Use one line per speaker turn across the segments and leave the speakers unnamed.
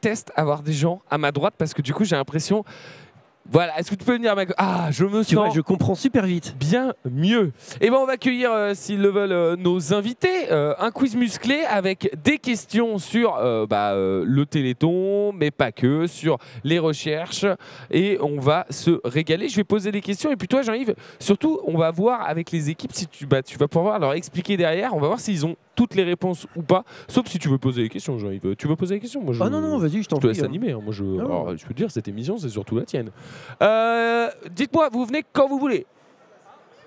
déteste avoir des gens à ma droite parce que du coup, j'ai l'impression... Voilà, est-ce que tu peux venir à ma gauche? Ah, je me
Tu vois,
sens
je comprends super vite.
bien mieux. Et ben on va accueillir, s'ils le veulent, nos invités. Un quiz musclé avec des questions sur le Téléthon, mais pas que, sur les recherches. Et on va se régaler. Je vais poser des questions. Et puis toi, Jean-Yves, surtout, on va voir avec les équipes si tu vas pouvoir leur expliquer derrière. On va voir s'ils ont toutes les réponses ou pas. Sauf si tu veux poser des questions, Jean-Yves. Tu veux poser des questions? Moi,
Ah non, vas-y, je t'en
je te
prie.
laisse animer. Moi,
Non.
alors, je peux te dire, cette émission, c'est surtout la tienne. Dites-moi, vous venez quand vous voulez.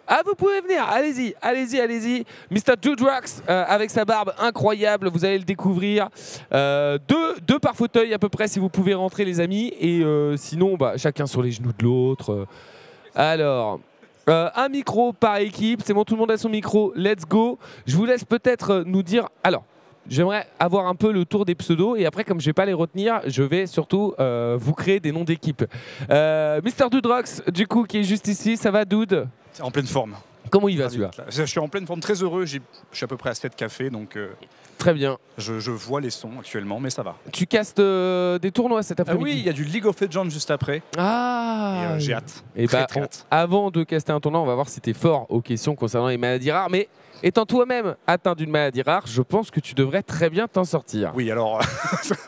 Ah, vous pouvez venir, allez-y, allez-y, allez-y. Mr. Dudrax, avec sa barbe incroyable, vous allez le découvrir. Deux par fauteuil à peu près, si vous pouvez rentrer, les amis. Et sinon, chacun sur les genoux de l'autre. Alors, un micro par équipe, c'est bon, tout le monde a son micro, let's go. Je vous laisse peut-être nous dire... Alors, j'aimerais avoir un peu le tour des pseudos et après, comme je ne vais pas les retenir, je vais surtout vous créer des noms d'équipe. Mr. Dudrax, du coup, qui est juste ici, ça va, Dude?
En pleine forme.
Comment il va, celui-là?
Je suis en pleine forme, très heureux. Je suis à peu près à 7 cafés, donc
Très bien.
je vois les sons actuellement, mais ça va.
Tu castes des tournois cet après-midi?
Oui, il y a du League of Legends juste après.
Ah,
Et j'ai hâte.
Et
Très, très hâte.
avant de caster un tournoi, on va voir si tu es fort aux questions concernant les maladies rares. Mais étant toi-même atteint d'une maladie rare, je pense que tu devrais très bien t'en sortir.
Oui, alors.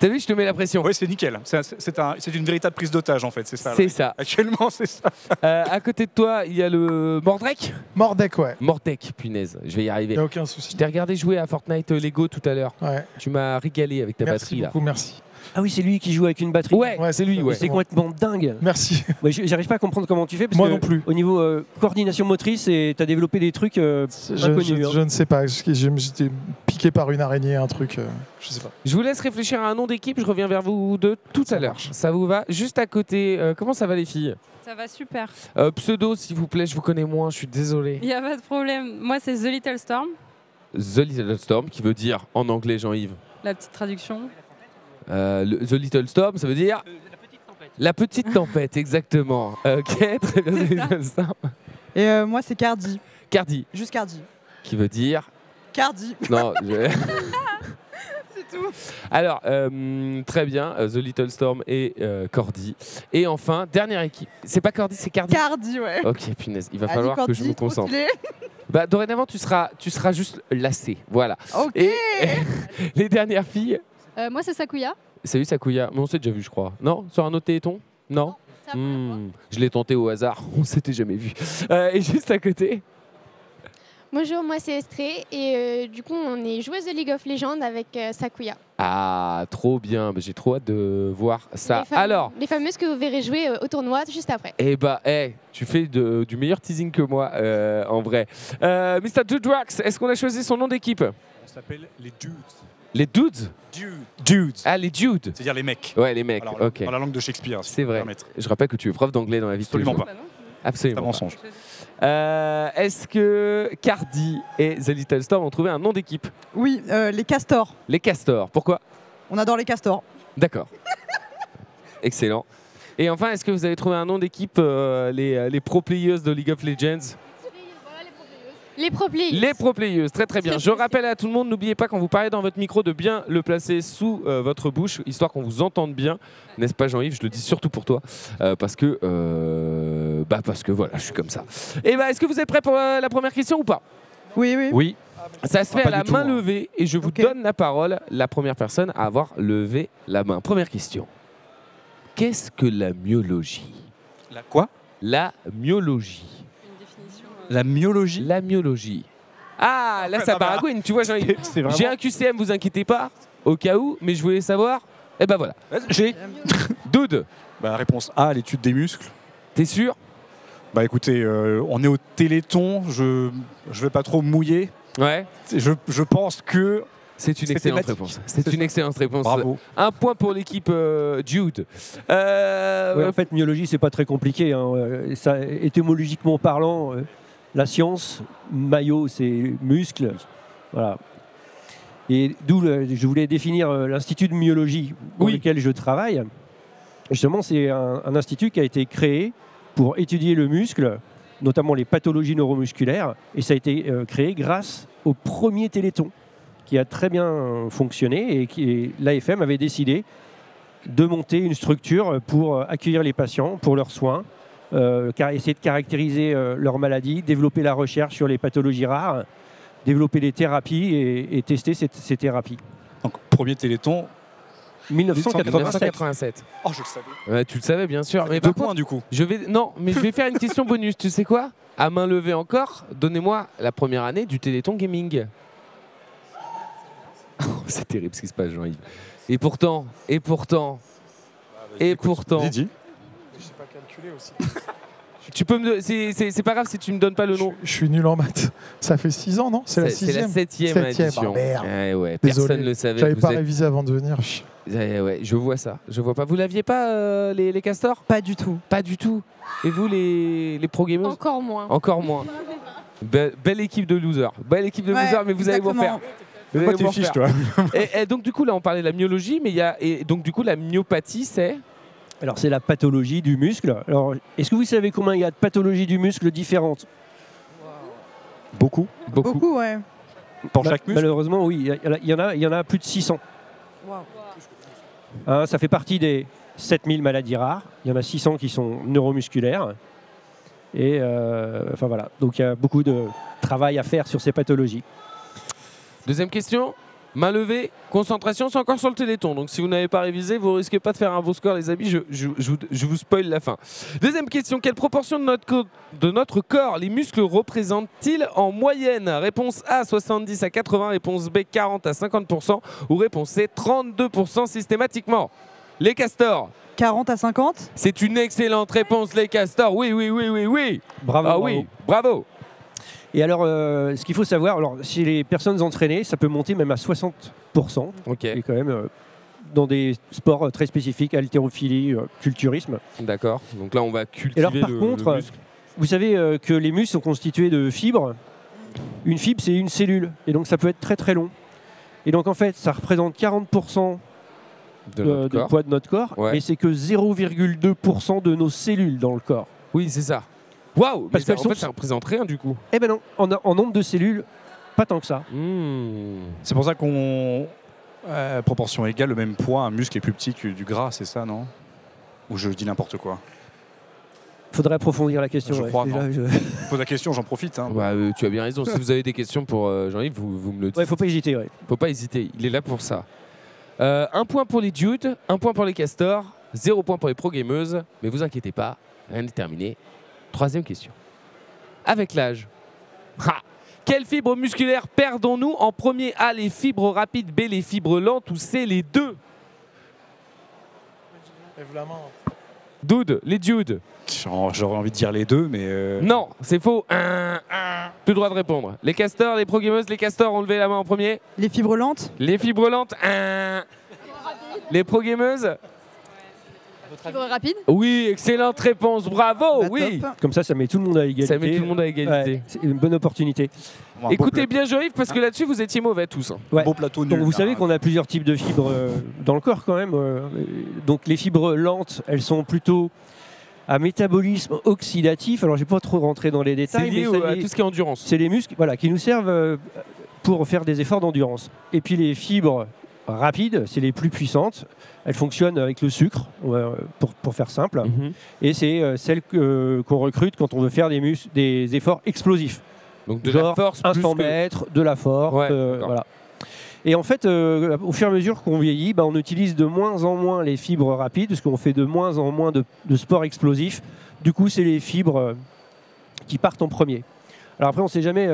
T'as vu, je te mets la pression.
Oui, c'est nickel. C'est une véritable prise d'otage, en fait. C'est ça.
C'est ça.
Actuellement, c'est ça.
À côté de toi, il y a le Mordrek.
Mordek, ouais.
Mordek, punaise, je vais y arriver.
Y a aucun souci.
Je t'ai regardé jouer à Fortnite Lego tout à l'heure.
Ouais.
Tu m'as régalé avec ta
Merci
batterie
beaucoup,
là.
merci.
Ah oui, c'est lui qui joue avec une batterie.
Ouais,
Ouais,
c'est lui,
ça.
ouais.
C'est complètement dingue.
Merci.
Ouais, j'arrive pas à comprendre comment tu fais. Parce
Moi
que
non plus.
Au niveau coordination motrice, tu as développé des trucs inconnus.
Je ne sais pas. J'étais piqué par une araignée, un truc. Je sais pas.
Je vous laisse réfléchir à un nom d'équipe, je reviens vers vous deux tout à l'heure. Ça vous va? Juste à côté, comment ça va les filles?
Ça va super.
Pseudo, s'il vous plaît, je vous connais moins, je suis désolé.
Il n'y a pas de problème. Moi, c'est The Little Storm,
The Little Storm, qui veut dire en anglais, Jean-Yves.
la petite traduction.
The Little Storm, ça veut dire la petite tempête, exactement. Ok, très bien, The Little Storm.
Et moi, c'est Cardi.
Cardi,
Juste Cardi.
qui veut dire...
Cardi.
Non,
C'est tout.
Alors, très bien, The Little Storm et Cordy. Et enfin, dernière équipe. C'est pas Cordy, c'est Cardi.
Cardi, ouais.
Ok, punaise, il va
Allez,
falloir que
Cordi,
je me
trop
concentre.
stylé.
Dorénavant, tu seras juste lassé. Voilà.
Ok.
Et les dernières filles,
Moi, c'est Sakuya.
salut Sakuya. Mais on s'est déjà vu, je crois. Non? Sur un autre téléthon? Non?
C'est la première fois.
Je l'ai tenté au hasard, on s'était jamais vu. Et juste à côté,
Bonjour, moi c'est Estrée et du coup on est joueuse de League of Legends avec Sakuya.
ah, trop bien, j'ai trop hâte de voir ça. Alors,
Les fameuses que vous verrez jouer au tournoi juste après.
tu fais du meilleur teasing que moi, en vrai. Mr. Dudrax, est-ce qu'on a choisi son nom d'équipe?
On s'appelle les Dudes.
Les Dudes?
Dudes.
Ah, les Dudes.
C'est-à-dire les mecs.
Ouais, les mecs,
Alors,
ok.
dans la langue de Shakespeare. si
C'est
je peux me
vrai.
permettre.
Je rappelle que tu es prof d'anglais dans la vie de tous les
Absolument
jours.
pas. C'est un
Absolument pas.
mensonge.
Est-ce que Cardi et The Little Storm ont trouvé un nom d'équipe?
Oui, les castors.
Les Castors. Pourquoi?
On adore les castors.
D'accord. Excellent. Et enfin, est-ce que vous avez trouvé un nom d'équipe, les pro players de League of Legends?
Les pro players.
Les pro players, très très bien.
Très
Je
précis.
rappelle à tout le monde, n'oubliez pas quand vous parlez dans votre micro de bien le placer sous votre bouche, histoire qu'on vous entende bien. N'est-ce pas Jean-Yves? Je le dis surtout pour toi, parce que voilà, je suis comme ça. Et est-ce que vous êtes prêts pour la première question ou pas?
Oui, oui.
Oui. Ça se fait
pas
à la
du tout,
main
hein.
levée et je vous
Ok.
donne la parole, la première personne à avoir levé la main. Première question. Qu'est-ce que la myologie?
La quoi?
La myologie.
Une définition.
La myologie.
La myologie. Ah, là ça baragouine, tu vois Jean-Yves.
C'est vraiment.
J'ai un QCM, vous inquiétez pas, au cas où, mais je voulais savoir. Eh ben voilà.
J'ai.
Dude,
Réponse A, l'étude des muscles.
t'es sûr?
Bah écoutez, on est au Téléthon, je vais pas trop mouiller.
Ouais.
Je pense que.
C'est une
C'est
excellente
thématique.
réponse. C'est une excellente réponse.
Bravo.
Un point pour l'équipe Jude.
Ouais, en fait, myologie, c'est pas très compliqué. Hein. Étymologiquement parlant, la science, maillot, c'est muscle. Voilà. Et d'où je voulais définir l'Institut de myologie dans
Oui.
lequel je travaille. Justement, c'est un institut qui a été créé pour étudier le muscle, notamment les pathologies neuromusculaires. Et ça a été créé grâce au premier Téléthon, qui a très bien fonctionné et l'AFM avait décidé de monter une structure pour accueillir les patients, pour leurs soins, essayer de caractériser leur maladie, développer la recherche sur les pathologies rares, développer les thérapies et tester ces thérapies.
Donc, premier Téléthon.
1987.
1987.
Oh, je le savais.
Ouais, tu le savais, bien sûr. Mais
Deux
par
points,
contre,
du coup.
je vais faire une question bonus. Tu sais quoi? À main levée encore, donnez-moi la première année du Téléthon Gaming. Oh, c'est terrible ce qui se passe, Jean-Yves. Et pourtant.
Dis.
Je sais pas calculer aussi.
Tu peux me. C'est pas grave si tu me donnes pas le nom.
Je suis nul en maths. Ça fait 6 ans, non? C'est la
C'est la
6e.
septième édition.
Ah, merde.
Eh ouais,
Désolé.
personne ne le savait.
J'avais
Vous
pas
êtes-
révisé avant de venir.
Eh ouais, je vois ça. Je vois pas. Vous l'aviez pas les castors?
Pas du tout.
Pas du tout. Et vous les pro gamers?
Encore moins.
Encore moins. Belle équipe de losers. Belle équipe de
Ouais,
losers, mais vous allez vous en faire.
exactement.
Vous allez
Pourquoi
vous en
tu fiches,
faire.
toi?
Et donc du coup là on parlait de la myologie, mais il y a et donc du coup la myopathie c'est
Alors c'est la pathologie du muscle. Alors est-ce que vous savez combien il y a de pathologies du muscle différentes?
Beaucoup.
Beaucoup, ouais.
Pour chaque muscle.
Malheureusement, oui. Il y en a plus de 600.
Wow.
Hein, ça fait partie des 7000 maladies rares. Il y en a 600 qui sont neuromusculaires. Et enfin voilà. Donc il y a beaucoup de travail à faire sur ces pathologies.
Deuxième question. Main levée, concentration, c'est encore sur le Téléthon. Donc si vous n'avez pas révisé, vous risquez pas de faire un beau score, les amis. Je vous spoil la fin. Deuxième question. Quelle proportion de notre corps les muscles représentent-ils en moyenne? Réponse A, 70 à 80. Réponse B, 40 à 50%. Ou réponse C, 32% systématiquement. Les castors.
40 à 50.
C'est une excellente réponse, les castors. Oui, oui, oui, oui, oui.
Bravo.
Ah
bravo.
oui, bravo.
Et alors, ce qu'il faut savoir, alors, chez les personnes entraînées, ça peut monter même à 60%.
Ok,
Et quand même dans des sports très spécifiques, haltérophilie, culturisme.
d'accord. Donc là, on va cultiver
Et alors, par
le
contre,
muscle.
vous savez que les muscles sont constitués de fibres. Une fibre, c'est une cellule. Et donc, ça peut être très très long. Et donc, en fait, ça représente 40%
De notre
du
corps.
poids de notre corps.
Ouais.
Mais c'est que 0,2% de nos cellules dans le corps.
Oui, c'est ça. Waouh.
Parce
Mais
qu'elles
en fait,
sont-
ça représente rien du coup.
Eh ben non, en nombre de cellules, pas tant que ça.
C'est pour ça qu'on. Proportion égale, le même poids, un muscle est plus petit que du gras, c'est ça, non? Ou je dis n'importe quoi.
Faudrait approfondir la question.
Je
ouais.
crois,
Déjà,
non.
je-
Je pose la question, j'en profite. Hein.
Bah, tu as bien raison. Si vous avez des questions pour Jean-Yves, vous me le dites.
Ouais, faut pas hésiter. Ouais.
Faut pas hésiter. Il est là pour ça. Un point pour les dudes, un point pour les castors, 0 point pour les pro-gameuses. Mais vous inquiétez pas, rien n'est terminé. Troisième question. Avec l'âge, quelles fibres musculaires perdons-nous en premier? A, les fibres rapides, B, les fibres lentes ou C, les deux?
Lève la main.
Dude, les dudes.
J'aurais envie de dire les deux, mais.
Non, c'est faux. Plus le droit de répondre. Les castors, les pro-gameuses, les castors ont levé la main en premier.
Les fibres lentes.
Les fibres lentes, les pro-gameuses.
Fibre rapide.
Oui, excellente réponse, bravo,
Bah,
oui.
top.
Comme ça met tout le monde à égalité.
Ça met tout le monde à égalité.
Ouais, c'est une bonne opportunité.
Un beau
Écoutez bien Jean-Yves, parce que là-dessus vous étiez mauvais tous. Hein.
Ouais.
beau plateau
Donc
nul.
vous
là.
savez qu'on a plusieurs types de fibres dans le corps quand même. Donc les fibres lentes, elles sont plutôt à métabolisme oxydatif. Alors je vais pas trop rentrer dans les
C'est
détails,
lié
mais
à tout ce qui est endurance.
c'est les muscles voilà, qui nous servent pour faire des efforts d'endurance. Et puis les fibres rapides, c'est les plus puissantes. Elles fonctionnent avec le sucre, pour faire simple.
Mhm.
Et c'est celles qu'on recrute quand on veut faire des efforts explosifs.
Donc de
Genre
la force
un
plus
100
que...
mètres, de la force,
Ouais, d'accord.
voilà. Et en fait, au fur et à mesure qu'on vieillit, on utilise de moins en moins les fibres rapides, parce qu'on fait de moins en moins de sports explosifs. Du coup, c'est les fibres qui partent en premier. Alors après, on ne sait jamais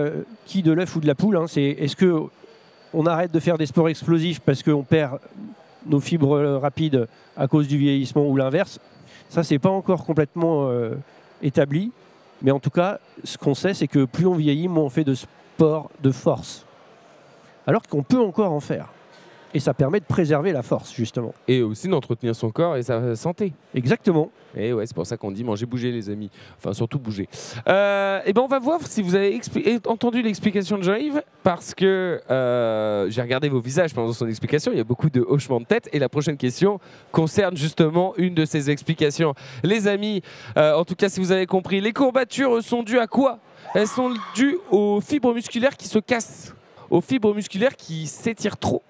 qui de l'œuf ou de la poule. Hein. Est-ce qu'on arrête de faire des sports explosifs parce qu'on perd nos fibres rapides à cause du vieillissement ou l'inverse? Ça, c'est pas encore complètement établi. Mais en tout cas, ce qu'on sait, c'est que plus on vieillit, moins on fait de sport de force. Alors qu'on peut encore en faire. Et ça permet de préserver la force, justement.
Et aussi d'entretenir son corps et sa santé.
Exactement.
Et ouais, c'est pour ça qu'on dit manger, bouger les amis. Enfin, surtout bouger. Et ben on va voir si vous avez entendu l'explication de Jean-Yves, parce que j'ai regardé vos visages pendant son explication, il y a beaucoup de hochements de tête, et la prochaine question concerne justement une de ces explications. Les amis, en tout cas si vous avez compris, les courbatures sont dues à quoi? Elles sont dues aux fibres musculaires qui se cassent, aux fibres musculaires qui s'étirent trop,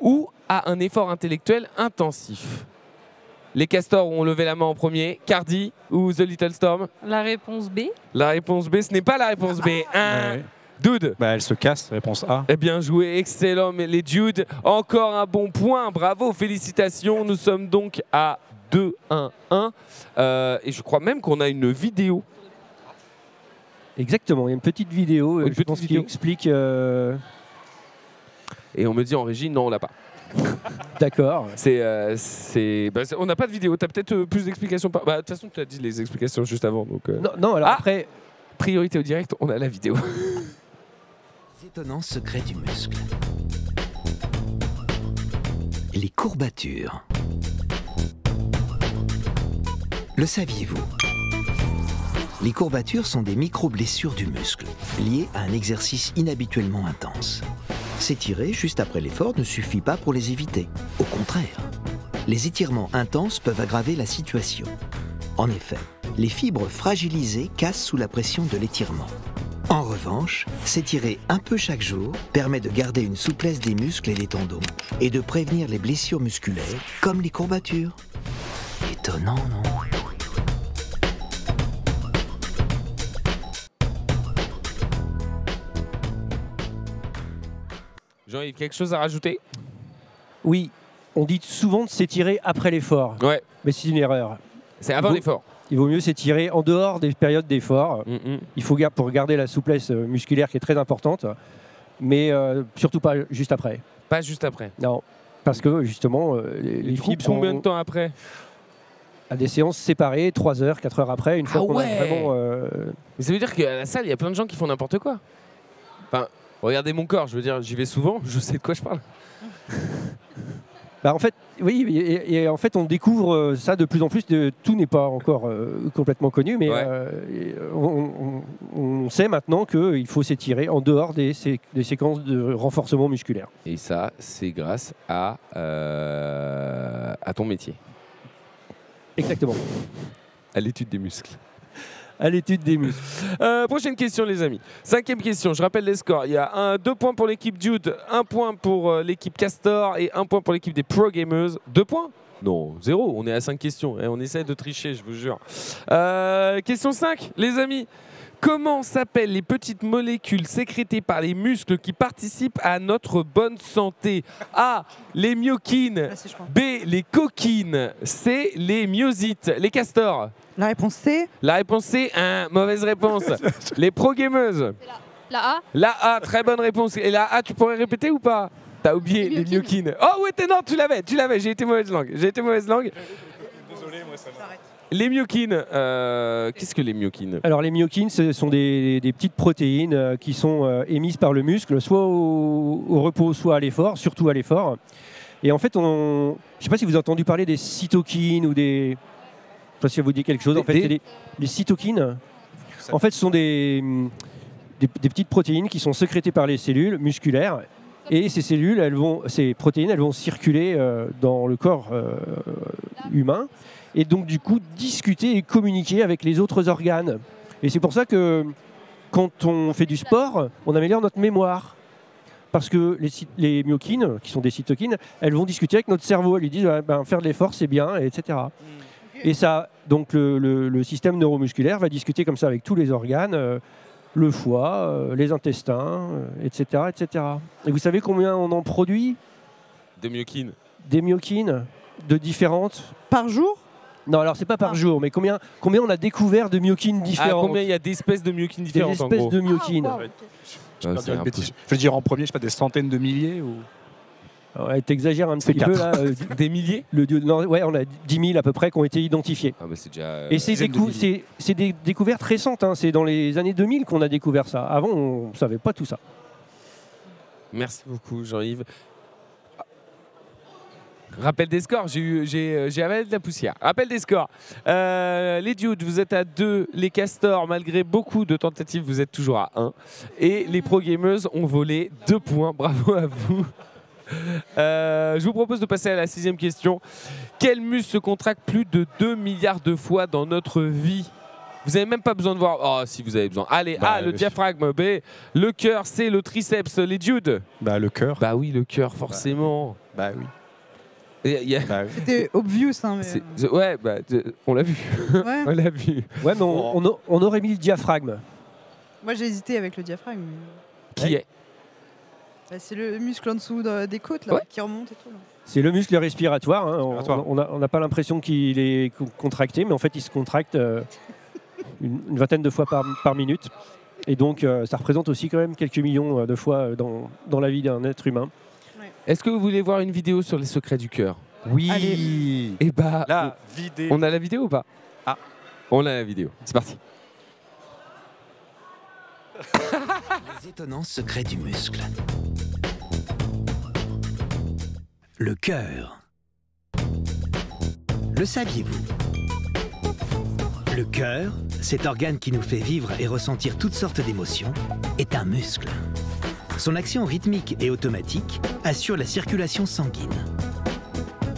ou à un effort intellectuel intensif. Les castors ont levé la main en premier. Cardi ou The Little Storm?
La réponse B.
La réponse B, ce n'est pas la réponse B.
Ouais.
Dude.
Bah, elle se casse, réponse A.
Eh bien joué, excellent mais les Dudes. Encore un bon point, bravo, félicitations. Nous sommes donc à 2-1-1. Et je crois même qu'on a une vidéo.
Exactement, il y a une petite vidéo,
Une
je
petite
pense, qui
vidéo.
explique.
Et on me dit en régie, non, on l'a pas.
D'accord.
On n'a pas de vidéo. Tu as peut-être plus d'explications. De toute façon, tu as dit les explications juste avant. Donc,
Non, alors
Ah
après,
priorité au direct, on a la vidéo.
Les étonnants secrets du muscle. Les courbatures. Le saviez-vous? Les courbatures sont des micro-blessures du muscle, liées à un exercice inhabituellement intense. S'étirer juste après l'effort ne suffit pas pour les éviter. Au contraire, les étirements intenses peuvent aggraver la situation. En effet, les fibres fragilisées cassent sous la pression de l'étirement. En revanche, s'étirer un peu chaque jour permet de garder une souplesse des muscles et des tendons et de prévenir les blessures musculaires comme les courbatures. Étonnant, non?
Jean-Yves, quelque chose à rajouter?
oui, on dit souvent de s'étirer après l'effort,
Ouais,
mais c'est une erreur.
c'est avant
Vous-
l'effort.
Il vaut mieux s'étirer en dehors des périodes d'effort. Il faut pour garder la souplesse musculaire qui est très importante, mais surtout pas juste après.
Pas juste après.
Non, parce que justement,
Et
les
du coup,
fibres
combien de
sont
temps après?
à des séances séparées, 3 heures, 4 heures après, une fois
Ah
qu'on
ouais.
a vraiment...
Mais ça veut dire qu'à la salle, il y a plein de gens qui font n'importe quoi. Enfin, regardez mon corps, je veux dire, j'y vais souvent, je sais de quoi je parle.
En fait, oui, et en fait, on découvre ça de plus en plus. Tout n'est pas encore complètement connu, mais
Ouais.
on sait maintenant qu'il faut s'étirer en dehors des séquences de renforcement musculaire.
Et ça, c'est grâce à ton métier,
Exactement.
à l'étude des muscles.
À l'étude des muscles.
Prochaine question, les amis. 5e question, je rappelle les scores. Il y a 2 points pour l'équipe Dude, 1 point pour l'équipe Castor et 1 point pour l'équipe des Pro Gamers. 2 points? Non, 0. On est à 5 questions. Et on essaie de tricher, je vous jure. Question 5, les amis. Comment s'appellent les petites molécules sécrétées par les muscles qui participent à notre bonne santé? A. Les myokines.
Là, c'est, je crois.
B. Les coquines. C. Les myosites. Les castors.
La réponse C.
La réponse C, mauvaise réponse. Les pro-gameuses.
La A.
La A, très bonne réponse. Et la A, tu pourrais répéter ou pas? T'as oublié les myokines. Oh ouais, non, tu l'avais, j'ai été mauvaise langue. Désolé, moi ça m'arrête. Les myokines, qu'est-ce que les myokines?
Alors les myokines, ce sont des petites protéines qui sont émises par le muscle, soit au repos, soit à l'effort, surtout à l'effort. Et en fait, je ne sais pas si vous avez entendu parler des cytokines ou des... Je ne sais pas si ça vous dit quelque chose. En fait, c'est les cytokines, en fait, ce sont des petites protéines qui sont sécrétées par les cellules musculaires. Et ces cellules, ces protéines, elles vont circuler dans le corps humain. Et donc, du coup, discuter et communiquer avec les autres organes. Et c'est pour ça que quand on fait du sport, on améliore notre mémoire. Parce que les myokines, qui sont des cytokines, elles vont discuter avec notre cerveau. Elles lui disent faire de l'effort, c'est bien, etc. Et ça, donc le système neuromusculaire va discuter comme ça avec tous les organes, le foie, les intestins, etc., etc. Et vous savez combien on en produit?
Des myokines.
Des myokines de différentes...
Par jour?
Non, alors c'est pas par jour, mais combien on a découvert de myokines
Ah,
différentes?
combien il y a d'espèces de myokines
Des
différentes en
espèces
gros?
de myokines.
Ah, wow.
Je peux dire une bêtise. Je veux dire en premier, je sais pas, des centaines de milliers ou...
Ouais, t'exagères un petit
4.
peu là.
Des milliers?
Ouais, on a 10 000 à peu près qui ont été identifiés.
Ah bah c'est déjà...
Et c'est des découvertes récentes, hein. C'est dans les années 2000 qu'on a découvert ça. Avant, on ne savait pas tout ça.
Merci beaucoup Jean-Yves. Rappel des scores, j'ai avalé de la poussière. Rappel des scores. Les Dudes, vous êtes à 2. Les Castors, malgré beaucoup de tentatives, vous êtes toujours à 1. Et les Pro Gamers ont volé 2 points. Bravo à vous. Je vous propose de passer à la 6e question. Quel muscle se contracte plus de 2 milliards de fois dans notre vie? Vous n'avez même pas besoin de voir. Oh, si vous avez besoin. Allez, A, le diaphragme. B, le cœur. C, le triceps. Les Dudes.
Bah le cœur.
Bah oui, le cœur, forcément.
Bah oui. Bah oui.
C'était obvious. Hein, mais...
Ouais, bah, on l'a vu.
Ouais.
On l'a vu.
Ouais, mais on aurait mis le diaphragme.
Moi, j'ai hésité avec le diaphragme. Mais...
Qui est
Bah, c'est le muscle en dessous des côtes là,
Ouais.
qui remonte et tout. Là.
C'est le muscle respiratoire. Hein.
Respiratoire.
On n'a pas l'impression qu'il est contracté, mais en fait, il se contracte une vingtaine de fois par minute. Et donc, ça représente aussi quand même quelques millions de fois dans la vie d'un être humain.
Est-ce que vous voulez voir une vidéo sur les secrets du cœur?
Oui.
Allez.
Eh bah,
La vidéo.
on a la vidéo ou pas?
Ah.
On a la vidéo. C'est parti.
Les étonnants secrets du muscle. Le cœur. Le saviez-vous? Le cœur, cet organe qui nous fait vivre et ressentir toutes sortes d'émotions, est un muscle. Son action rythmique et automatique assure la circulation sanguine.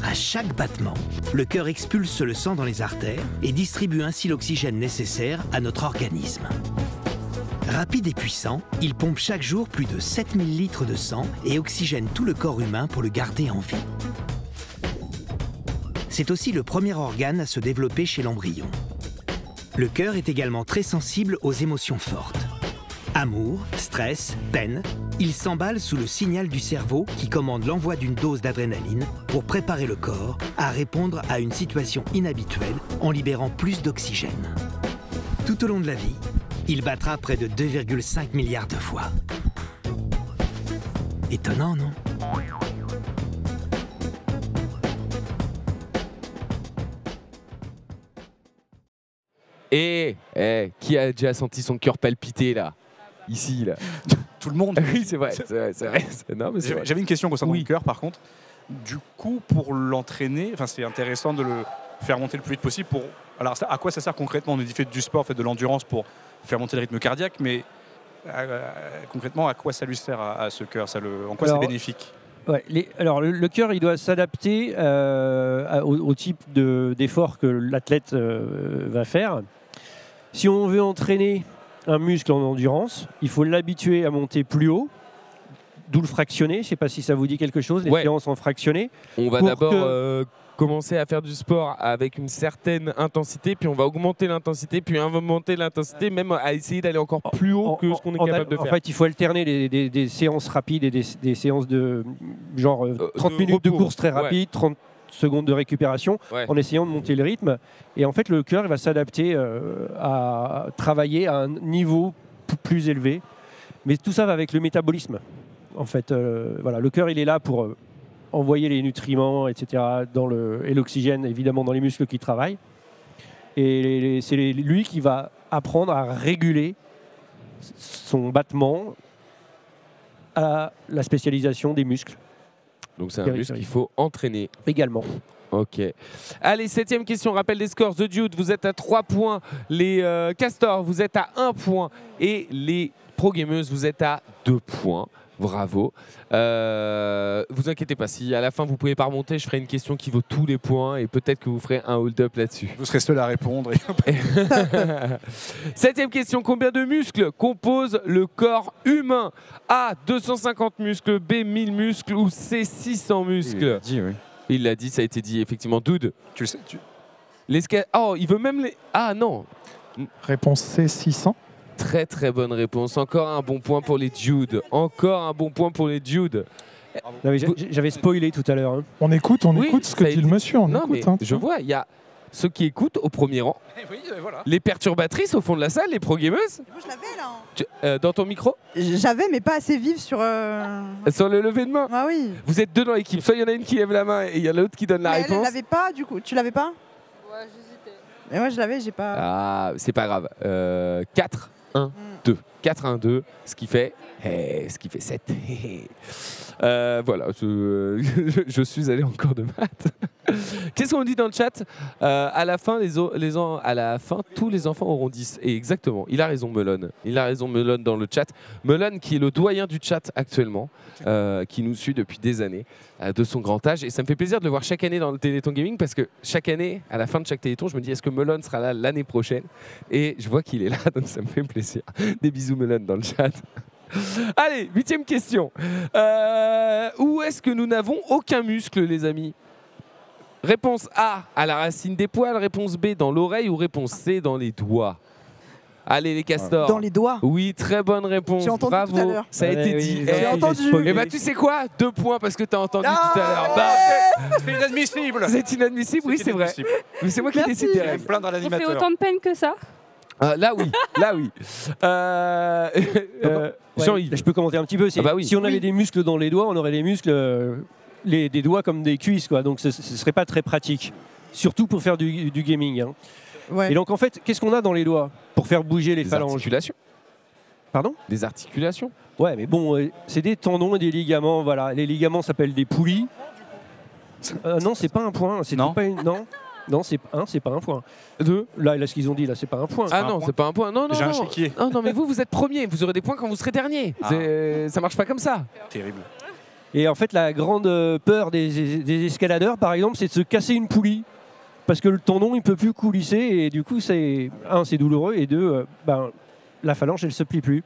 À chaque battement, le cœur expulse le sang dans les artères et distribue ainsi l'oxygène nécessaire à notre organisme. Rapide et puissant, il pompe chaque jour plus de 7000 litres de sang et oxygène tout le corps humain pour le garder en vie. C'est aussi le premier organe à se développer chez l'embryon. Le cœur est également très sensible aux émotions fortes. Amour, stress, peine, il s'emballe sous le signal du cerveau qui commande l'envoi d'une dose d'adrénaline pour préparer le corps à répondre à une situation inhabituelle en libérant plus d'oxygène. Tout au long de la vie, il battra près de 2,5 milliards de fois. Étonnant, non ?
Qui a déjà senti son cœur palpiter là? Ici, là.
Tout le monde.
Oui, c'est vrai. Non, mais c'est vrai.
J'avais une question concernant
Oui.
le cœur, par contre. Du coup, pour l'entraîner, c'est intéressant de le faire monter le plus vite possible. Alors, à quoi ça sert concrètement? On fait du sport, de l'endurance pour faire monter le rythme cardiaque, mais concrètement, à quoi ça lui sert à ce cœur? En quoi c'est bénéfique?
Ouais, alors le cœur, il doit s'adapter au type d'effort que l'athlète va faire. Si on veut entraîner un muscle en endurance, il faut l'habituer à monter plus haut, d'où le fractionné. Je ne sais pas si ça vous dit quelque chose, les séances en fractionné.
On va
Pour
d'abord commencer à faire du sport avec une certaine intensité, puis on va augmenter l'intensité, puis augmenter l'intensité, même à essayer d'aller encore plus haut que ce qu'on est capable de faire.
En fait, il faut alterner des séances rapides et des séances de genre 30 minutes de course très rapide, 30 secondes de récupération, en essayant de monter le rythme. Et en fait, le cœur il va s'adapter à travailler à un niveau plus élevé. Mais tout ça va avec le métabolisme. En fait, le cœur, il est là pour envoyer les nutriments, etc., et l'oxygène, évidemment, dans les muscles qui travaillent. Et c'est lui qui va apprendre à réguler son battement à la spécialisation des muscles.
Donc c'est un muscle qu'il faut entraîner.
Également.
Ok. Allez, 7e question, rappel des scores. The Dude, vous êtes à 3 points. Les Castors, vous êtes à 1 point. Et les Pro Gamers, vous êtes à 2 points. Bravo. Vous inquiétez pas, si à la fin vous ne pouvez pas remonter, je ferai une question qui vaut tous les points et peut-être que vous ferez un hold-up là-dessus.
Vous serez seul à répondre.
7e question, combien de muscles compose le corps humain? A, 250 muscles, B, 1000 muscles ou C, 600 muscles?
Il l'a dit, oui.
Il l'a dit, ça a été dit, effectivement. Dude.
Tu le sais,
Oh, il veut même les... Ah non.
Réponse C, 600.
Très très bonne réponse. Encore un bon point pour les Dude. Encore un bon point pour les Dude.
J'avais spoilé tout à l'heure. Hein.
On écoute ce que dit le monsieur.
Je vois, il y a ceux qui écoutent au premier rang.
Oui, voilà.
Les perturbatrices au fond de la salle, les pro-gameuses.
Moi, je l'avais là.
Dans ton micro?
J'avais, mais pas assez vive sur...
Sur le lever de main.
Ah oui.
Vous êtes deux dans l'équipe. Soit il y en a une qui lève la main et il y en a l'autre qui donne la
mais
réponse.
Elle l'avait pas, du coup. Tu l'avais pas?
Ouais, j'hésitais.
Mais moi, je l'avais, j'ai pas...
Ah, c'est pas grave. 4, 1, 2. 4, 1, 2. Ce qui fait 7. Voilà, je suis allé en cours de maths. Qu'est-ce qu'on dit dans le chat? À la fin, tous les enfants auront 10. Et exactement, il a raison Melon. Il a raison Melon dans le chat. Melon qui est le doyen du chat actuellement, qui nous suit depuis des années, de son grand âge. Et ça me fait plaisir de le voir chaque année dans le Téléthon Gaming parce que chaque année, à la fin de chaque Téléthon, je me dis est-ce que Melon sera là l'année prochaine? Et je vois qu'il est là, donc ça me fait plaisir. Des bisous Melon dans le chat. Allez, 8e question. Où est-ce que nous n'avons aucun muscle, les amis? Réponse A, à la racine des poils. Réponse B, dans l'oreille. Ou réponse C, dans les doigts. Allez, les castors.
Dans les doigts.
Oui, très bonne réponse.
J'ai entendu
Bravo.
tout à l'heure.
Ça a été dit.
J'ai entendu.
Et bah, tu sais quoi 2 points parce que t'as entendu tout à l'heure. Bah,
C'est inadmissible.
c'est inadmissible, oui, c'est vrai. Mais c'est moi qui décide des règles.
Plaindre à
On fait
l'animateur.
autant de peine que ça.
Là, oui. Là, oui. Jean-Yves.
Je peux commenter un petit peu.
Ah bah oui.
Si on avait des muscles dans les doigts, on aurait les muscles, des doigts comme des cuisses, quoi. Donc ce serait pas très pratique. Surtout pour faire du gaming. Hein.
Ouais.
Et donc en fait, qu'est-ce qu'on a dans les doigts pour faire bouger les
Des
phalanges?
articulations.
Pardon?
Des articulations.
Ouais, mais bon, c'est des tendons et des ligaments. Voilà, les ligaments s'appellent des poulies. Non, c'est pas un point. C'est
Non.
pas une. Non. Non, c'est pas un point.
2.
Là, ce qu'ils ont dit, là, c'est pas un point.
Ah
un
non,
point.
c'est pas un point. Non, non,
J'ai un
non.
chéquier.
Non, mais vous êtes premier. Vous aurez des points quand vous serez dernier.
Ah.
Ça marche pas comme ça.
Terrible.
Et en fait, la grande peur des escaladeurs, par exemple, c'est de se casser une poulie. Parce que le tendon, il peut plus coulisser. Et du coup, c'est douloureux. Et 2, la phalange, elle se plie plus.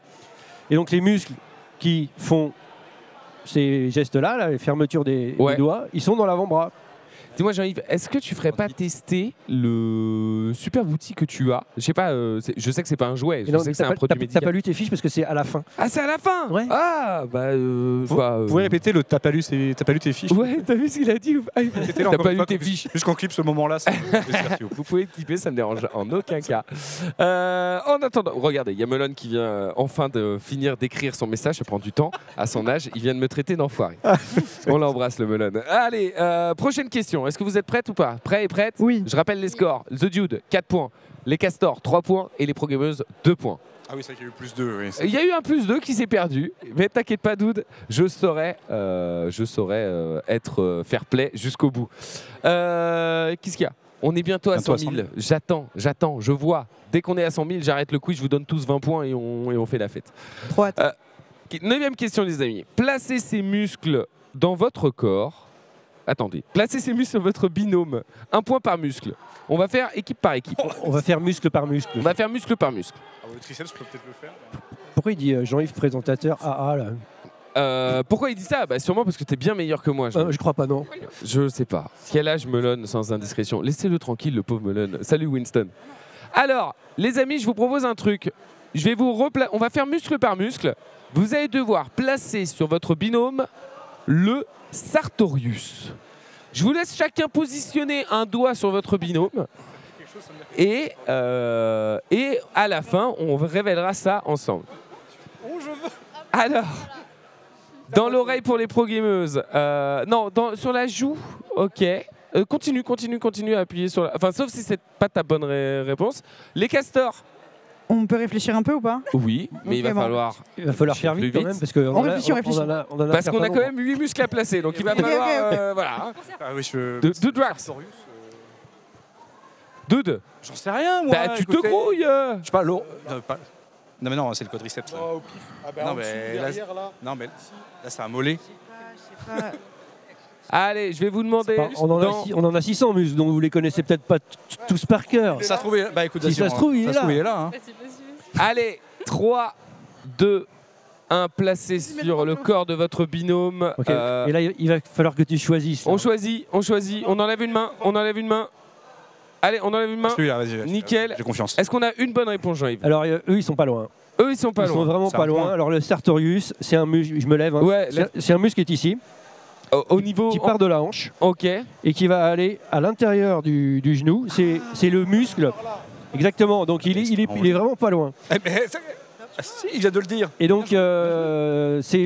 Et donc, les muscles qui font ces gestes-là, la fermeture des doigts, ils sont dans l'avant-bras.
Dis-moi, Jean-Yves, est-ce que tu ferais pas tester le super outil que tu as? Je sais pas, je sais que c'est pas un jouet, je sais que c'est un produit
T'as
médical.
pas lu tes fiches parce que c'est à la fin.
Ah, c'est à la fin.
Ouais.
Ah, bah.
Vous pouvez répéter le t'as pas lu tes fiches?
Ouais, t'as vu ce qu'il a dit ou pas?
C'était là
T'as
encore
pas
une
lu
fois,
tes
qu'on-
fiches.
Puisqu'on clip ce moment-là, ça
Vous pouvez clipper, ça ne me dérange en aucun cas. En attendant, regardez, il y a Melon qui vient enfin de finir d'écrire son message, ça prend du temps à son âge, il vient de me traiter d'enfoiré. On l'embrasse le Melon. Allez, prochaine question, est-ce que vous êtes prête ou pas? Prêt et prête?
Oui.
Je rappelle les scores, The Dude 4 points, les Castors 3 points et les Pro-Gameuses 2 points.
Ah oui, c'est vrai qu'il y a eu plus 2. Oui.
Il y a eu un plus 2 qui s'est perdu, mais t'inquiète pas, Dude, je saurais être fair play jusqu'au bout. Qu'est-ce qu'il y a? On est bientôt à 100 000. J'attends, je vois. Dès qu'on est à 100 000, j'arrête le quiz, je vous donne tous 20 points et on fait la fête.
3.
9e question, les amis. Placez ces muscles dans votre corps. Attendez. Placez ces muscles sur votre binôme. 1 point par muscle. On va faire équipe par équipe.
On va faire muscle par muscle.
On va faire muscle par muscle.
Ah, le triceps, je peux peut-être le faire.
Pourquoi il dit Jean-Yves présentateur AA là?
Pourquoi il dit ça? Bah, sûrement parce que t'es bien meilleur que moi.
Je crois pas, non.
Je sais pas. Quel âge Melon sans indiscrétion? Laissez-le tranquille, le pauvre Melon. Salut Winston. Alors, les amis, je vous propose un truc. Je vais on va faire muscle par muscle. Vous allez devoir placer sur votre binôme le Sartorius. Je vous laisse chacun positionner un doigt sur votre binôme. Et à la fin, on révélera ça ensemble. Alors, dans l'oreille pour les pro-gameuses. Non, sur la joue, ok. Continue à appuyer sur la... Enfin, sauf si c'est pas ta bonne réponse. Les castors,
On peut réfléchir un peu ou pas?
oui, mais il va
Ok, bon.
falloir...
Il va falloir faire
Plus
vite quand
vite.
même parce que
On réfléchit.
Parce qu'on a quand même 8 muscles à placer, donc il va
Ok,
falloir...
ok.
Voilà.
Ah oui, je.
Dude Drax. Dude,
J'en sais rien, moi.
bah tu te
écoutez.
grouilles.
Je sais pas, l'eau. Non, mais non, c'est le quadriceps. Là.
Oh, au pif. Ah bah
Non,
en
mais
dessous,
là,
derrière, là.
Non, mais là, c'est un mollet.
Je sais pas.
Allez, je vais vous demander...
On en a 600 muscles, donc vous les connaissez peut-être pas tous par cœur.
Ça se trouve, bah écoute,
Si ça se trouve, il est là.
il est là. Hein.
Allez, 3, 2, 1, placé sur le corps de votre binôme.
Ok. Et là, il va falloir que tu choisisses. là.
On choisit, on enlève une main, Allez, on enlève une main.
Celui-là, vas-y.
Nickel.
J'ai confiance.
Est-ce qu'on a une bonne réponse, Jean-Yves?
Alors, eux, ils sont pas loin.
Eux, ils sont pas
Ils sont
loin.
vraiment
C'est
pas
un
loin.
point.
Alors, le Sartorius, c'est un muscle. Je me lève. Hein.
Ouais,
C'est un muscle qui est ici,
au niveau...
qui part de la hanche
Ok.
et qui va aller à l'intérieur du genou. C'est le muscle. Exactement. Donc, il est vraiment pas loin.
Eh, mais, ah, si, il vient de le dire.
Et donc, c'est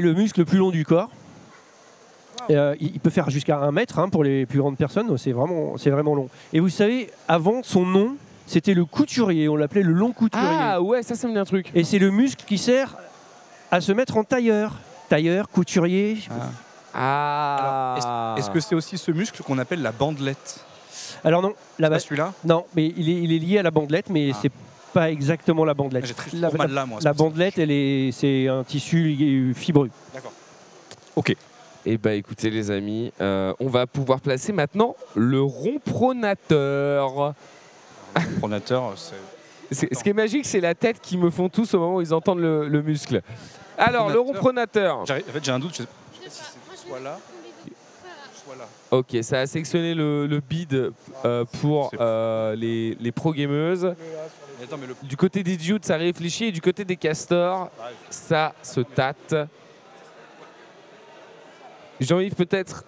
le muscle le plus long du corps. Il peut faire jusqu'à 1 mètre hein, pour les plus grandes personnes, donc c'est vraiment long. Et vous savez, avant, son nom, c'était le couturier, on l'appelait le long couturier.
Ah ouais, ça me dit un truc.
Et c'est le muscle qui sert à se mettre en tailleur. Tailleur, couturier.
Ah.
Est-ce que c'est aussi ce muscle qu'on appelle la bandelette?
Alors non,
Pas celui-là?
non, mais il est lié à la bandelette, mais c'est pas exactement la bandelette.
J'ai très
La,
trop mal là, moi.
la bandelette, c'est un tissu fibreux.
D'accord. Ok.
Eh ben écoutez les amis, on va pouvoir placer maintenant le rond pronateur.
Pronateur, c'est.
Ce qui est magique, c'est la tête qu'ils me font tous au moment où ils entendent le muscle. Alors, le rond pronateur.
En fait, j'ai un doute. Je sais pas si c'est soit là.
Ok, ça a sélectionné le bid pour les pro-gameuses.
Attends, mais
Du côté des dudes, ça réfléchit. Et du côté des castors, ça se tâte. Jean-Yves, peut-être.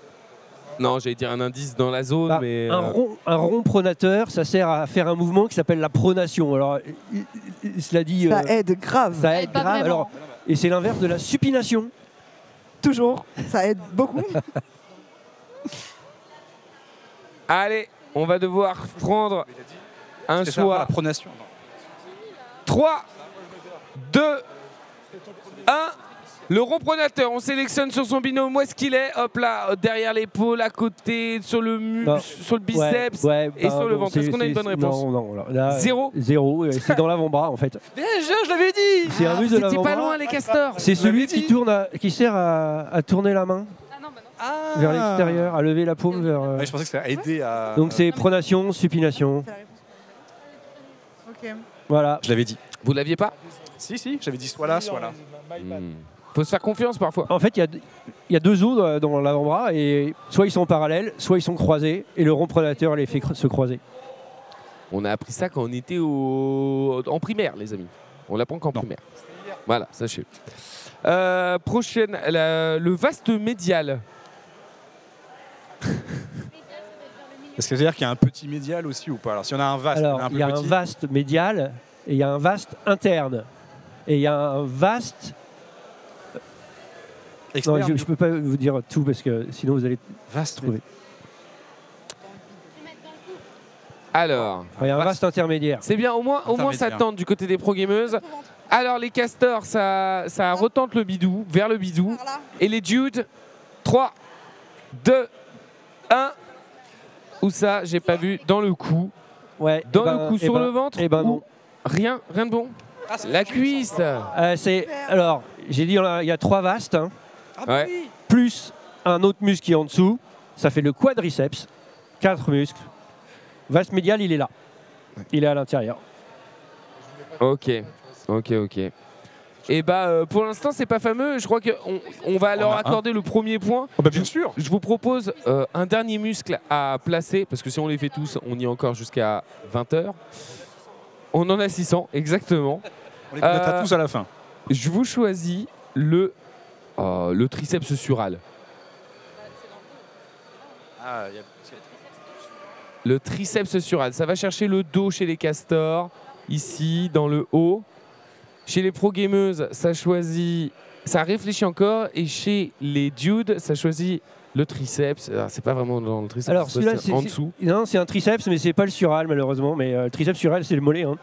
Non, j'allais dire un indice dans la zone,
Bah,
mais.
un rond pronateur, ça sert à faire un mouvement qui s'appelle la pronation. Alors, cela dit,
Ça aide grave.
ça aide
pas
grave.
vraiment.
Alors, et c'est l'inverse de la supination.
Toujours. Ça aide beaucoup.
Allez, on va devoir prendre un
C'est ça, la
choix.
pronation.
3, 2, 1. Le rond pronateur, on sélectionne sur son binôme où est-ce qu'il est. Hop là, derrière l'épaule, à côté, sur le
Non.
sur le biceps. Et sur le ventre. Est-ce qu'on a une bonne réponse?
Non, là,
Zéro.
Zéro. C'est dans l'avant-bras en fait.
Déjà, je l'avais dit.
C'est un muscle de
C'était pas
l'avant-bras.
loin, les castors.
C'est celui
l'avais dit.
qui sert à tourner la main
Ah non, bah non.
vers l'extérieur, à lever la paume vers.
Ouais, je pensais que ça a aidé à.
Donc c'est pronation, supination.
C'est la réponse. Ok.
Voilà.
Je l'avais dit.
Vous l'aviez pas?
Si, j'avais dit soit là, soit là.
Faut se faire confiance parfois.
En fait, il y a deux os dans l'avant-bras et soit ils sont parallèles, soit ils sont croisés et le rond pronateur les fait se croiser.
On a appris ça quand on était en primaire, les amis. On l'apprend qu'en primaire. Voilà, sachez. Prochaine, le vaste médial.
Est-ce que ça veut dire qu'il y a un petit médial aussi ou pas? Alors si on a un vaste,
Alors,
on a un
il y a
peu
un
petit.
vaste médial et il y a un vaste interne. Et il y a un vaste... Non,
externe.
je ne peux pas vous dire tout parce que sinon vous allez
Vaste.
trouver.
Alors,
Il y a un vaste intermédiaire.
c'est bien, au moins ça
Intermédiaire.
tente du côté des pro-gameuses. Alors, les castors, ça retente le bidou, vers le bidou.
Par là.
Et les dudes, 3, 2, 1. Où ça? J'ai pas vu. Dans le cou.
Ouais,
Dans le cou, sur le ventre.
Eh ben
ou
non.
Rien de bon. La cuisse.
Alors, j'ai dit il y a trois vastes, hein,
Ouais.
plus un autre muscle qui est en dessous. Ça fait le quadriceps. 4 muscles. Vaste médial, il est là. Il est à l'intérieur.
Ok. Et pour l'instant, c'est pas fameux. Je crois qu'on va leur
a un.
accorder le premier point.
Oh, bah, bien sûr.
Je vous propose un dernier muscle à placer, parce que si on les fait tous, on y est encore jusqu'à 20h. On en a 600, exactement.
On les connaîtra tous à la fin.
Je vous choisis le triceps sural. Le triceps sural, ça va chercher le dos chez les castors, ici, dans le haut. Chez les pro-gameuses, ça réfléchit encore. Et chez les dudes, ça choisit le triceps. Alors, c'est pas vraiment dans le triceps,
Alors celui-là,
c'est en dessous.
Non, c'est un triceps, mais c'est pas le sural malheureusement. Mais le triceps sural, c'est le mollet. Hein.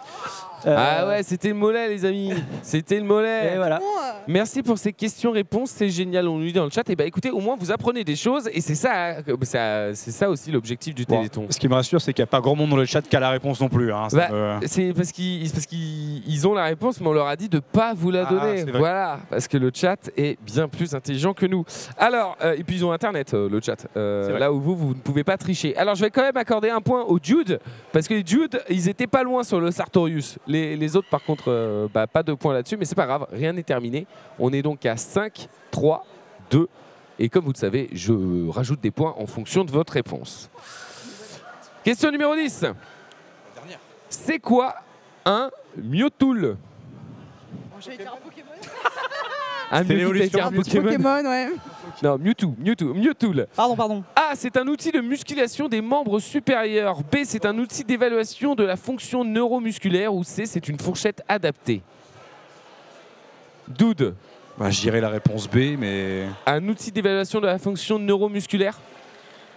Ah ouais, c'était le mollet, les amis. C'était le mollet.
Et voilà.
Merci pour ces questions-réponses, c'est génial, on nous dit dans le chat. Et écoutez, au moins vous apprenez des choses et c'est ça aussi l'objectif du Téléthon.
Ce qui me rassure, c'est qu'il n'y a pas grand monde dans le chat qui a la réponse non plus. Hein.
C'est parce qu'ils ont la réponse, mais on leur a dit de pas vous la donner.
c'est vrai.
Voilà, parce que le chat est bien plus intelligent que nous. Alors, et puis ils ont Internet, le chat, là où vous ne pouvez pas tricher. Alors, je vais quand même accorder un point aux Dudes, parce que les Dudes, ils étaient pas loin sur le Sartorius. Les autres, par contre, pas de points là-dessus, mais c'est pas grave, rien n'est terminé. On est donc à 5, 3, 2. Et comme vous le savez, je rajoute des points en fonction de votre réponse. Question numéro 10. C'est quoi un Mewtwo?
J'allais dire un Pokémon.
Un
l'évolution
un
Un petit Pokémon, ouais.
Non, Mewtwo.
Pardon.
A, c'est un outil de musculation des membres supérieurs. B, c'est un outil d'évaluation de la fonction neuromusculaire. Ou C, c'est une fourchette adaptée. Dude.
Bah, je dirais la réponse B, mais.
Un outil d'évaluation de la fonction neuromusculaire.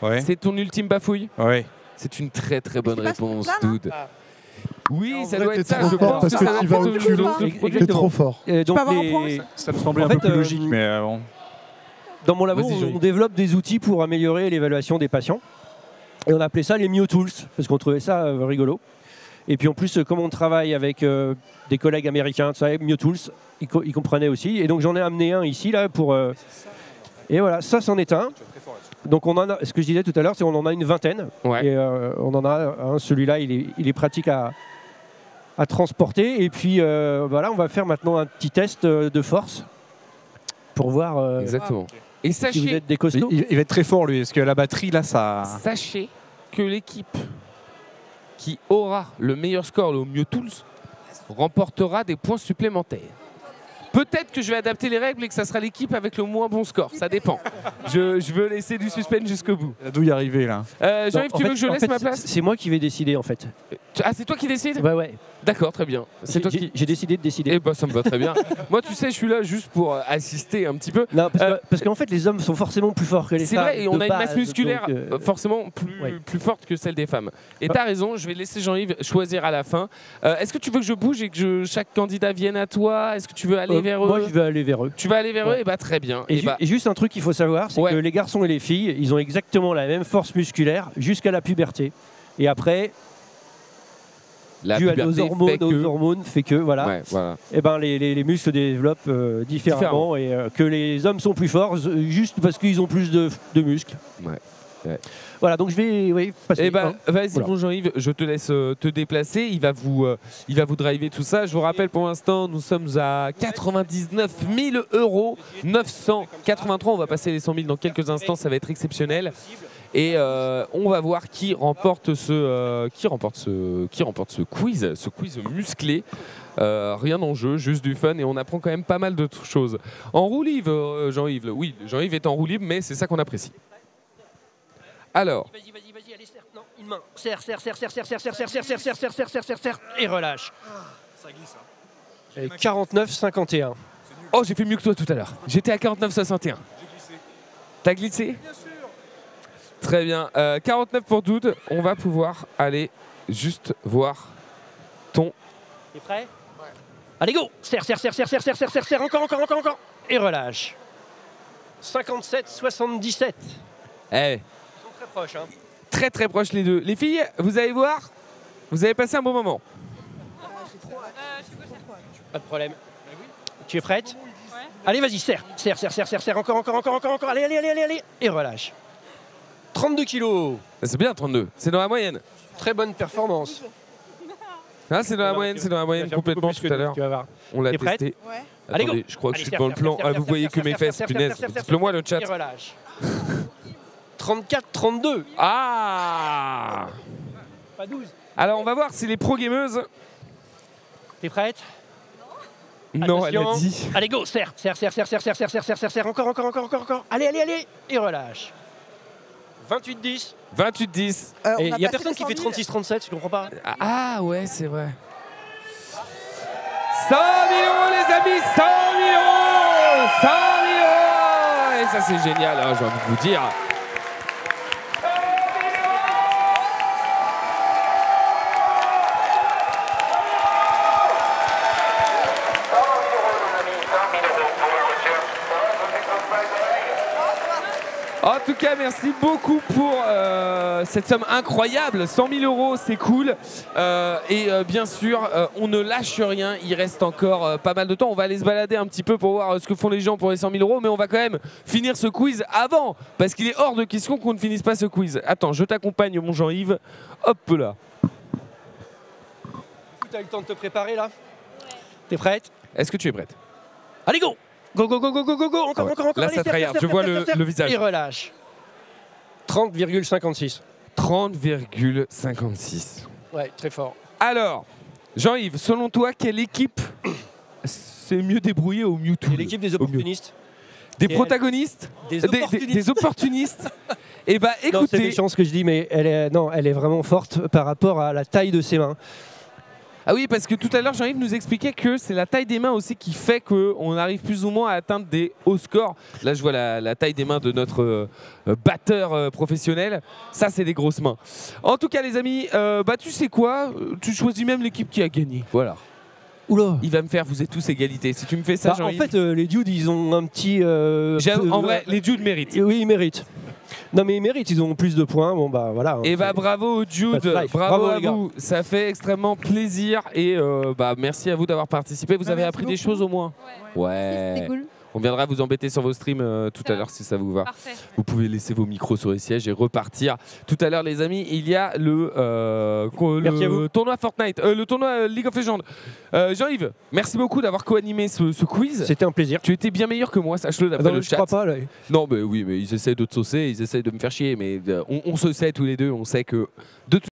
Ouais.
C'est ton ultime bafouille.
Ouais.
C'est une très très bonne
c'est pas ce
réponse,
truc-là,
Dude. Oui,
En
ça
vrai,
doit
t'es
être ça.
trop
Je
fort
pense
parce
que
que
ça doit
tu
être
vas
ton
au culot.
ultime
T'es trop fort.
Donc
avoir un point, ça
Ça me semblait
En
un
fait,
peu plus logique, mais
dans mon labo,
Vas-y, Johnny.
on développe des outils pour améliorer l'évaluation des patients. Et on appelait ça les Mewtools, parce qu'on trouvait ça rigolo. Et puis en plus, comme on travaille avec des collègues américains, tout ça, Mewtools, ils comprenaient aussi. Et donc j'en ai amené un ici, là, pour... Et voilà, ça c'en est un. Donc on en a, ce que je disais tout à l'heure, c'est qu'on en a une vingtaine.
Ouais.
Et on en a un, celui-là, il est pratique à transporter. Et puis voilà, on va faire maintenant un petit test de force pour voir...
Exactement. Et
Si vous
sachez,
êtes des costauds.
Il va être très fort lui, parce que la batterie là, ça.
sachez que l'équipe qui aura le meilleur score, le mieux tools, remportera des points supplémentaires. Peut-être que je vais adapter les règles et que ça sera l'équipe avec le moins bon score. Ça dépend. Je veux laisser du suspense jusqu'au bout.
D'où y arriver là.
Jean-Yves,
Non,
tu
en
veux que je
fait- en
laisse
fait,
ma place?
C'est moi qui vais décider en fait.
Ah, c'est toi qui décides?
Ouais.
D'accord, très bien. C'est toi qui.
J'ai décidé de décider.
Eh ben, ça me va très bien. Moi, tu sais, je suis là juste pour assister un petit peu.
Non, parce qu'en fait, les hommes sont forcément plus forts que les femmes.
C'est vrai, et on
de
a une masse
base,
musculaire
donc,
forcément plus forte que celle des femmes. Et t'as raison, je vais laisser Jean-Yves choisir à la fin. Est-ce que tu veux que je bouge et que chaque candidat vienne à toi? Est-ce que tu veux aller vers eux?
Moi, je vais aller vers eux.
Tu vas aller vers eux?
Ouais.
Et bah très bien.
Et, et juste un truc qu'il faut savoir, c'est
Ouais.
que les garçons et les filles, ils ont exactement la même force musculaire jusqu'à la puberté. Et après,
la
dû à
puberté
nos hormones,
fait que...
fait que voilà,
Ouais, voilà.
et ben les muscles se développent différemment et que les hommes sont plus forts juste parce qu'ils ont plus de muscles.
Ouais.
Voilà, donc je vais passer.
Eh ben, vas-y,
Voilà.
bon Jean-Yves, je te laisse te déplacer. Il va vous driver tout ça. Je vous rappelle, pour l'instant, nous sommes à 99 000 €, 983. On va passer les 100 000 dans quelques instants. Ça va être exceptionnel. Et on va voir qui remporte ce quiz, musclé. Rien en jeu, juste du fun, et on apprend quand même pas mal de choses. En roue libre, Jean-Yves. Oui, Jean-Yves est en roue libre, mais c'est ça qu'on apprécie. Alors,
Vas-y, allez, serre. Non, une main. Serre. Et relâche.
Ça glisse.
Et 49-51.
oh, j'ai fait mieux que toi tout à l'heure. J'étais à 49,61. T'as glissé? Bien sûr. Très bien. 49 pour Dude. On va pouvoir aller juste voir ton...
T'es prêt? Ouais. Allez, go. Serre. Encore. Et relâche. 57-77.
Eh,
Ils sont très proches, hein.
très très proches les deux. Les filles, vous allez voir, vous avez passé un bon moment.
Pas de problème. Tu es prête?
Ouais.
Allez, vas-y, serre. Encore. Allez. Et relâche. 32 kilos.
C'est bien 32, c'est dans la moyenne.
Très bonne performance.
Ah, c'est dans la moyenne, complètement tout à l'heure.
Tu vas voir.
On l'a
T'es prête?
testé.
Ouais.
Allez,
Attendez,
go.
je crois que
Allez,
je suis
serre,
dans le plan.
serre,
Ah, vous voyez que mes fesses, punaise. Dites-le moi le chat.
Et relâche. 34-32.
Ah!
Pas 12.
Alors on va voir si les pro-gameuses...
T'es prête?
Non, elle a
Attention.
dit.
Allez, go, serre. Encore. Allez. Et relâche. 28-10.
28-10.
Et il n'y a personne qui fait 36-37, je comprends pas.
Ah ouais, c'est vrai. 100 000 € les amis, 100 000 €, 100 000 €. Et ça c'est génial, hein, j'ai envie de vous dire. En tout cas, merci beaucoup pour cette somme incroyable. 100 000 €, c'est cool. Bien sûr, on ne lâche rien. Il reste encore pas mal de temps. On va aller se balader un petit peu pour voir ce que font les gens pour les 100 000 €. Mais on va quand même finir ce quiz avant. Parce qu'il est hors de question qu'on ne finisse pas ce quiz. Attends, je t'accompagne, mon Jean-Yves. Hop là.
Tu as eu le temps de te préparer là? Ouais. T'es prête?
Est-ce que tu es prête?
Allez, go! Go. Encore.
Là,
Allez,
ça tryhard. Je vois le visage.
Et relâche. 30,56.
30,56.
Ouais, très fort.
Alors, Jean-Yves, selon toi, quelle équipe s'est mieux débrouillée au Mewtwo?
C'est l'équipe des opportunistes.
Des protagonistes? Des opportunistes. Et bah
Non, c'est
écoutez,
méchant ce que je dis, mais elle est vraiment forte par rapport à la taille de ses mains.
ah oui, parce que tout à l'heure Jean-Yves nous expliquait que c'est la taille des mains aussi qui fait qu'on arrive plus ou moins à atteindre des hauts scores. Là je vois la taille des mains de notre batteur professionnel. Ça c'est des grosses mains. En tout cas les amis, tu sais quoi? Tu choisis même l'équipe qui a gagné. Voilà.
Oula.
Il va me faire, vous êtes tous égalité. Si tu me fais ça,
En
Jean-Yves.
fait, les dudes, ils ont un petit...
En vrai, les dudes méritent.
Oui, ils méritent. Non, mais ils méritent, ils ont plus de points. Bon, bah voilà.
Et bah bravo Jude,
Pas de life.
bravo à
les gars.
vous, ça fait extrêmement plaisir et merci à vous d'avoir participé. Vous avez
Merci
appris des
beaucoup.
choses au moins?
C'était
Ouais.
cool.
On viendra vous embêter sur vos streams tout à l'heure si ça vous va.
Parfait.
Vous pouvez laisser vos micros sur les sièges et repartir. Tout à l'heure, les amis, il y a le tournoi Fortnite, le tournoi League of Legends. Jean-Yves, merci beaucoup d'avoir co-animé ce quiz.
C'était un plaisir.
Tu étais bien meilleur que moi, sache-le d'après le
Je
chat.
crois pas. Là.
Non, mais oui, mais ils essaient de te saucer, ils essaient de me faire chier, mais on se sait tous les deux, on sait que de toute